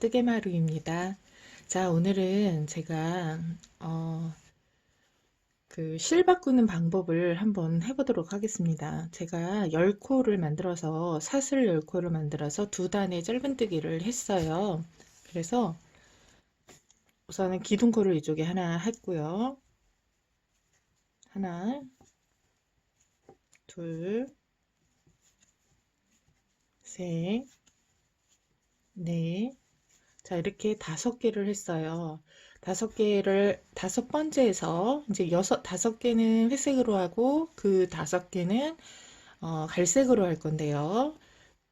뜨개마루입니다. 자, 오늘은 제가 실 바꾸는 방법을 한번 해보도록 하겠습니다. 제가 10코를 만들어서 사슬 10코를 만들어서 두 단의 짧은뜨기를 했어요. 그래서 우선은 기둥코를 이쪽에 하나 했고요. 하나, 둘, 셋, 넷. 자, 이렇게 5개를 했어요. 5개를, 5번째에서 이제 5개는 회색으로 하고 그 5개는 갈색으로 할 건데요.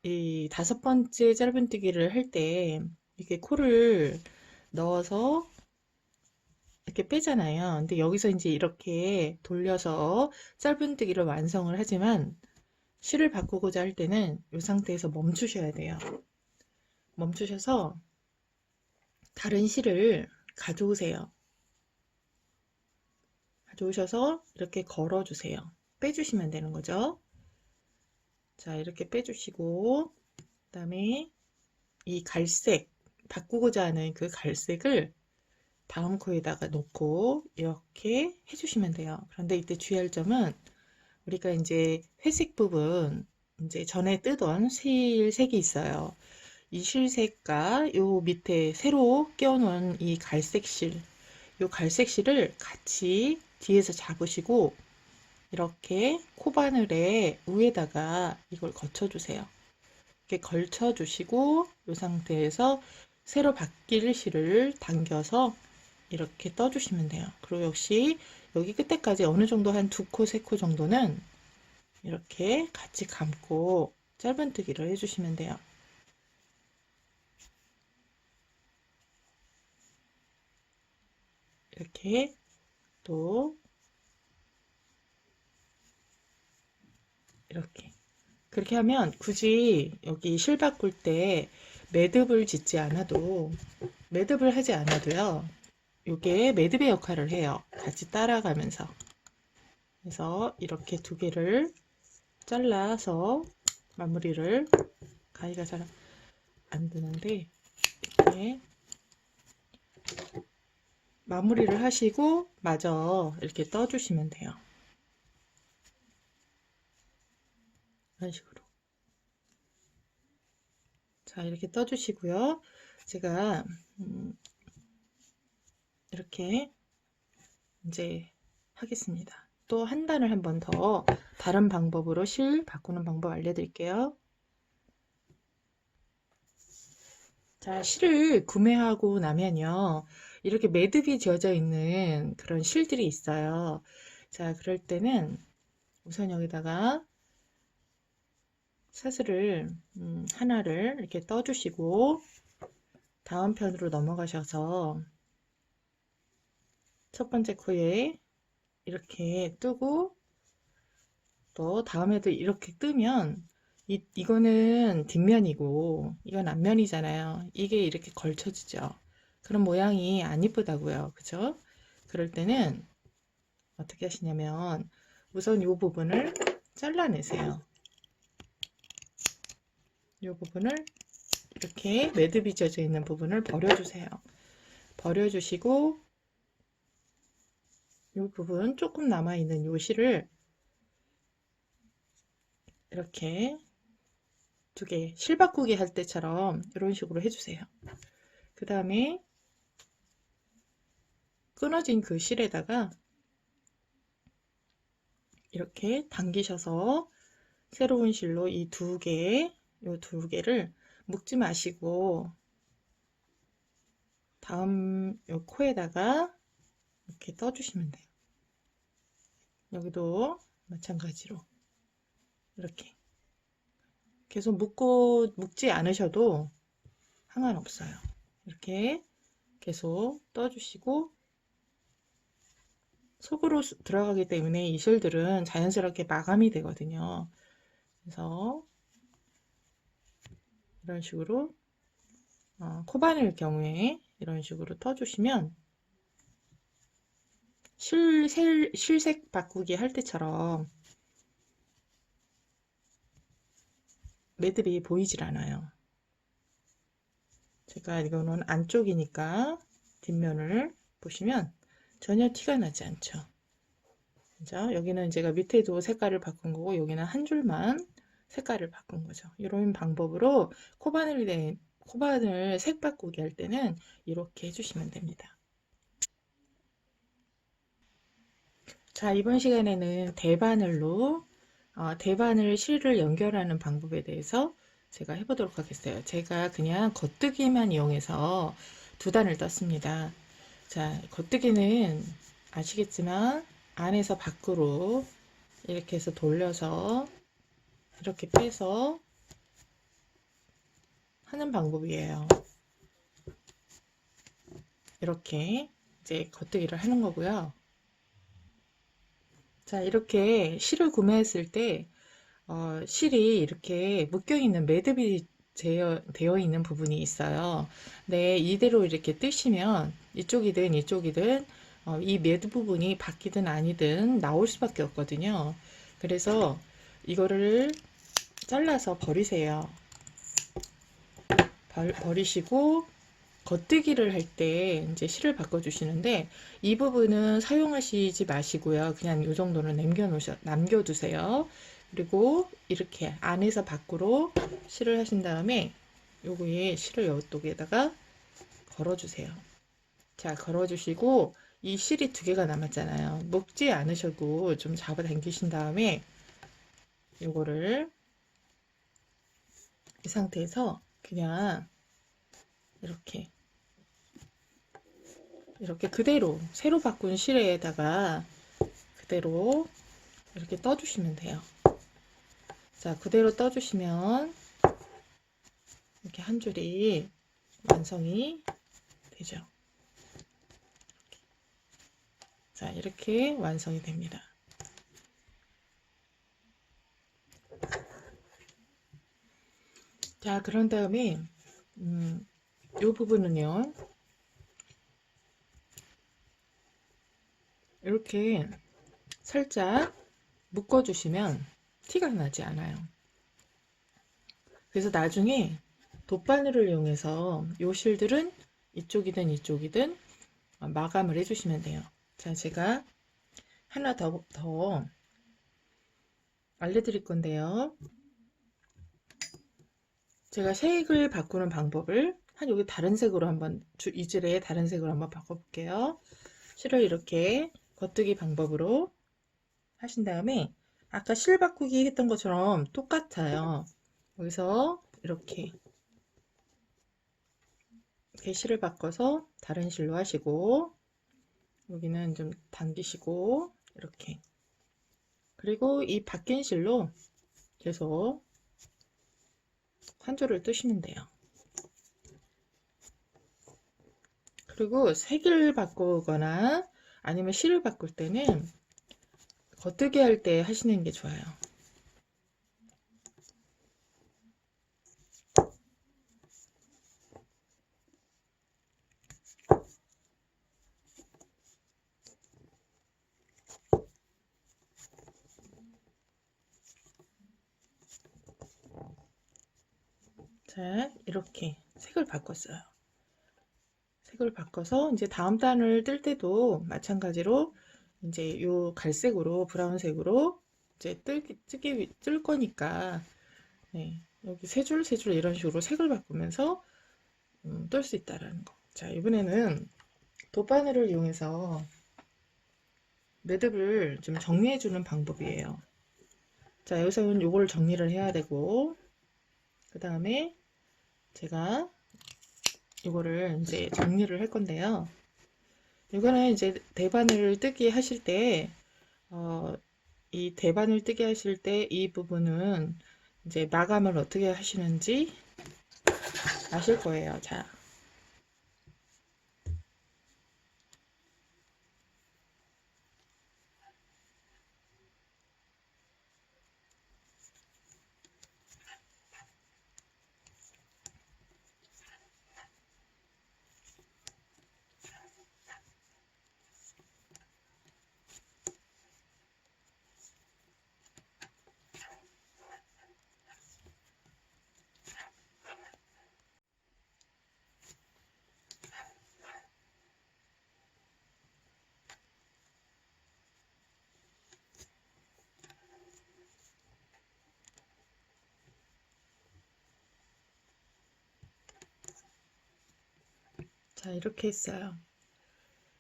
이 5번째 짧은뜨기를 할 때 이렇게 코를 넣어서 이렇게 빼잖아요. 근데 여기서 이제 이렇게 돌려서 짧은뜨기를 완성을 하지만 실을 바꾸고자 할 때는 이 상태에서 멈추셔야 돼요. 멈추셔서 다른 실을 가져오세요. 가져오셔서 이렇게 걸어주세요. 빼주시면 되는 거죠. 자, 이렇게 빼주시고, 그 다음에 이 갈색, 바꾸고자 하는 그 갈색을 다음 코에다가 놓고 이렇게 해주시면 돼요. 그런데 이때 주의할 점은 우리가 이제 회색 부분, 이제 전에 뜨던 실색이 있어요. 이 실색과 요 밑에 새로 끼워놓은 이 갈색 실, 요 갈색 실을 같이 뒤에서 잡으시고 이렇게 코바늘에 위에다가 이걸 걸쳐주세요. 이렇게 걸쳐주시고 이 상태에서 새로 바뀔 실을 당겨서 이렇게 떠주시면 돼요. 그리고 역시 여기 끝에까지 어느 정도 한 2코, 3코 정도는 이렇게 같이 감고 짧은뜨기를 해주시면 돼요. 이렇게 또 이렇게 그렇게 하면 굳이 여기 실 바꿀 때 매듭을 짓지 않아도 매듭을 하지 않아도요. 이게 매듭의 역할을 해요. 같이 따라가면서. 그래서 이렇게 2개를 잘라서 마무리를 가위가 잘 안 드는데 이렇게 마무리를 하시고 마저 이렇게 떠주시면 돼요. 이런 식으로. 자, 이렇게 떠주시고요. 제가 이렇게 이제 하겠습니다. 또 한 단을 한 번 더 다른 방법으로 실 바꾸는 방법 알려드릴게요. 자, 실을 구매하고 나면요. 이렇게 매듭이 지어져 있는 그런 실들이 있어요. 자, 그럴 때는 우선 여기다가 사슬을 하나를 이렇게 떠주시고 다음 편으로 넘어가셔서 첫 번째 코에 이렇게 뜨고 또 다음에도 이렇게 뜨면 이거는 뒷면이고 이건 앞면이잖아요. 이게 이렇게 걸쳐지죠. 그런 모양이 안 이쁘다고요. 그죠? 그럴 때는 어떻게 하시냐면 우선 이 부분을 잘라내세요. 이 부분을 이렇게 매듭이 져져 있는 부분을 버려주세요. 버려주시고 이 부분 조금 남아있는 요 실을 이렇게 2개 실 바꾸기 할 때처럼 이런 식으로 해주세요. 그 다음에 끊어진 그 실에다가 이렇게 당기셔서 새로운 실로 이 2개, 요 2개를 묶지 마시고 다음 요 코에다가 이렇게 떠주시면 돼요. 여기도 마찬가지로 이렇게 계속 묶지 않으셔도 상관없어요. 이렇게 계속 떠주시고 속으로 들어가기 때문에 이 실들은 자연스럽게 마감이 되거든요. 그래서 이런 식으로 코바늘 경우에 이런 식으로 떠주시면 실색 바꾸기 할 때처럼 매듭이 보이질 않아요. 제가 이거는 안쪽이니까 뒷면을 보시면 전혀 티가 나지 않죠. 그죠? 여기는 제가 밑에도 색깔을 바꾼 거고 여기는 한 줄만 색깔을 바꾼 거죠. 이런 방법으로 코바늘 색 바꾸기 할 때는 이렇게 해주시면 됩니다. 자, 이번 시간에는 대바늘로 대바늘 실을 연결하는 방법에 대해서 제가 해보도록 하겠어요. 제가 그냥 겉뜨기만 이용해서 두 단을 떴습니다. 자, 겉뜨기는 아시겠지만 안에서 밖으로 이렇게 해서 돌려서 이렇게 빼서 하는 방법이에요. 이렇게 이제 겉뜨기를 하는 거고요. 자, 이렇게 실을 구매했을 때 실이 이렇게 묶여있는 매듭이 되어 있는 부분이 있어요. 네, 이대로 이렇게 뜨시면 이쪽이든 이쪽이든 이 매듭 부분이 바뀌든 아니든 나올 수밖에 없거든요. 그래서 이거를 잘라서 버리세요. 버리시고 겉뜨기를 할 때 이제 실을 바꿔 주시는데 이 부분은 사용하시지 마시고요. 그냥 이 정도는 남겨두세요. 그리고 이렇게 안에서 밖으로 실을 하신 다음에 요거에 실을 여기에다가 걸어주세요. 자, 걸어주시고 이 실이 두 개가 남았잖아요. 묶지 않으셔도 좀 잡아당기신 다음에 요거를 이 상태에서 그냥 이렇게 그대로 새로 바꾼 실에다가 그대로 이렇게 떠주시면 돼요. 자, 그대로 떠주시면 이렇게 한 줄이 완성이 되죠. 자, 이렇게 완성이 됩니다. 자, 그런 다음에 이 부분은요, 이렇게 살짝 묶어주시면 티가 나지 않아요. 그래서 나중에 돗바늘을 이용해서 요 실들은 이쪽이든 이쪽이든 마감을 해주시면 돼요. 자, 제가 하나 더 알려드릴 건데요. 제가 색을 바꾸는 방법을 여기 다른 색으로 한번 이질에 다른 색으로 한번 바꿔볼게요. 실을 이렇게 겉뜨기 방법으로 하신 다음에 아까 실 바꾸기 했던 것처럼 똑같아요. 여기서 이렇게 실을 바꿔서 다른 실로 하시고 여기는 좀 당기시고 이렇게 그리고 이 바뀐 실로 계속 한 줄을 뜨시면 돼요. 그리고 색을 바꾸거나 아니면 실을 바꿀 때는 겉뜨기 할 때 하시는 게 좋아요. 자, 이렇게 색을 바꿨어요. 색을 바꿔서 이제 다음 단을 뜰 때도 마찬가지로 이제 요 갈색으로 브라운색으로 이제 뜰 거니까 네, 여기 세 줄 이런 식으로 색을 바꾸면서 뜰 수 있다라는 거. 자, 이번에는 돗바늘을 이용해서 매듭을 좀 정리해 주는 방법이에요. 자, 여기서는 요걸 정리를 해야 되고 그 다음에 제가 이거를 이제 정리를 할 건데요. 이거는 이제 대바늘 뜨기 하실 때, 이 대바늘 뜨기 하실 때 이 부분은 이제 마감을 어떻게 하시는지 아실 거예요. 자. 자, 이렇게 했어요.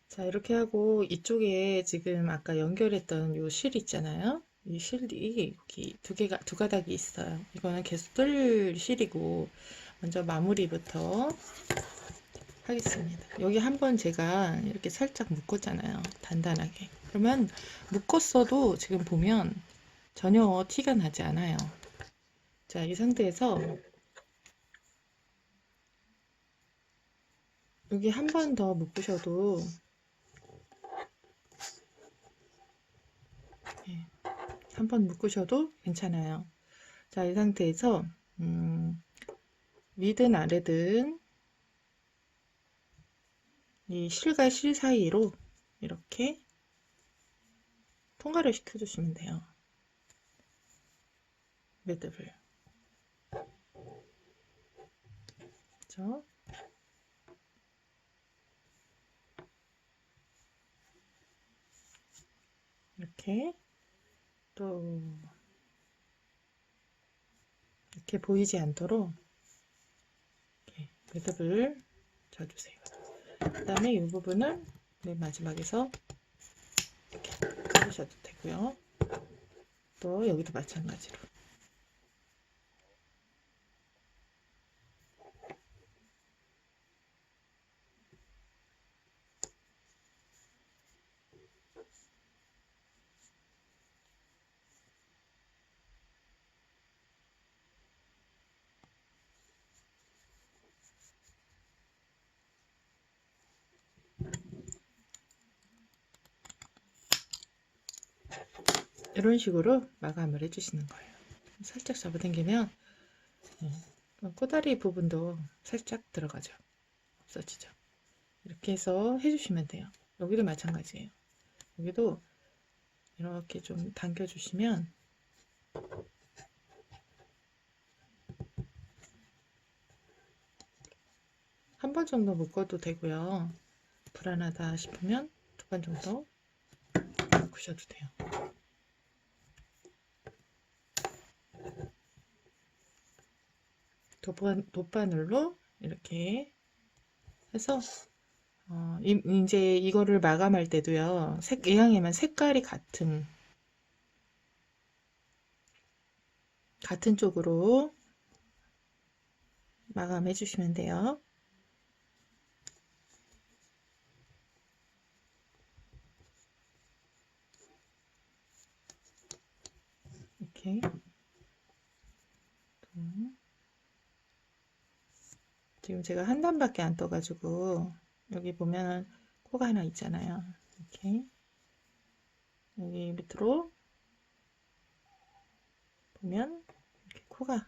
자, 이렇게 하고 이쪽에 지금 아까 연결했던 요 실 있잖아요. 이 실이 여기 두 가닥이 있어요. 이거는 계속 뜰 실이고 먼저 마무리부터 하겠습니다. 여기 한번 제가 이렇게 살짝 묶었잖아요. 단단하게. 그러면 묶었어도 지금 보면 전혀 티가 나지 않아요. 자, 이 상태에서 여기 한 번 더 묶으셔도 한 번 묶으셔도 괜찮아요. 자, 이 상태에서 위든 아래든 이 실과 실 사이로 이렇게 통과를 시켜주시면 돼요. 매듭을. 그렇죠? 이렇게 또 이렇게 보이지 않도록 이렇게 매듭을 져주세요. 그 다음에 이 부분은 맨 마지막에서 이렇게 자르셔도 되고요. 또 여기도 마찬가지로. 이런 식으로 마감을 해주시는 거예요. 살짝 잡아당기면 꼬다리 부분도 살짝 들어가죠. 없어지죠. 이렇게 해서 해주시면 돼요. 여기도 마찬가지예요. 여기도 이렇게 좀 당겨주시면 한 번 정도 묶어도 되고요. 불안하다 싶으면 두 번 정도 묶으셔도 돼요. 돗바늘로 이렇게 해서 이제 이거를 마감할 때도요. 이왕이면 색깔이 같은 쪽으로 마감해 주시면 돼요. 이렇게 지금 제가 한 단밖에 안 떠가지고 여기 보면 코가 하나 있잖아요. 이렇게 여기 밑으로 보면 이렇게 코가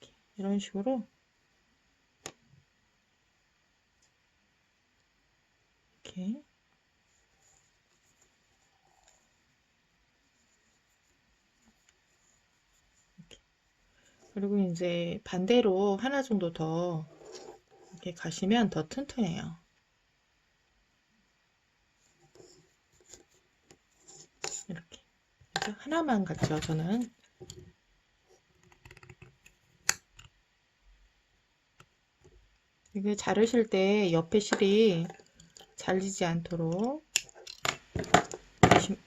이렇게 이런 식으로 이렇게 그리고 이제 반대로 하나 정도 더 이렇게 가시면 더 튼튼해요. 이렇게 하나만 갔죠. 저는 이게 자르실 때 옆에 실이 잘리지 않도록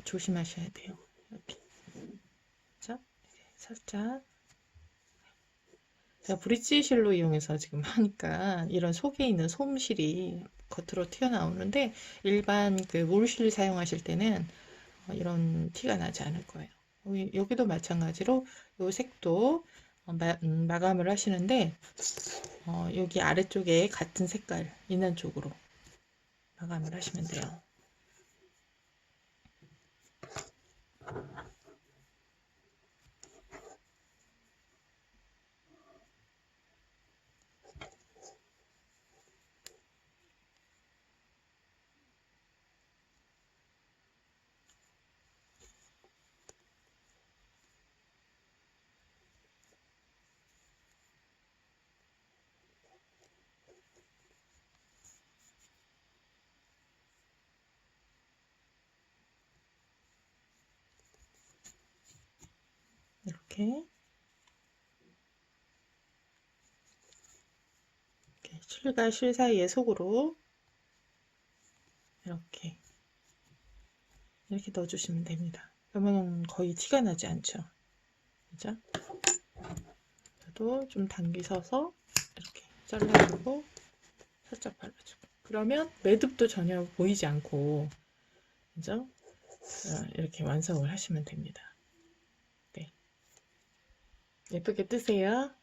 조심하셔야 돼요. 이렇게 그렇죠? 살짝 제가 브릿지 실로 이용해서 지금 하니까 이런 속에 있는 솜실이 겉으로 튀어나오는데 일반 그 몰실 사용하실 때는 이런 티가 나지 않을 거예요. 여기도 마찬가지로 이 색도 마감을 하시는데 여기 아래쪽에 같은 색깔 있는 쪽으로 마감을 하시면 돼요. 이렇게 실과 실 사이에 속으로 이렇게 넣어주시면 됩니다. 그러면 거의 티가 나지 않죠. 그죠? 저도 좀 당기셔서 이렇게 잘라주고 살짝 발라주고, 그러면 매듭도 전혀 보이지 않고, 그죠? 이렇게 완성을 하시면 됩니다. 네. 예쁘게 뜨세요.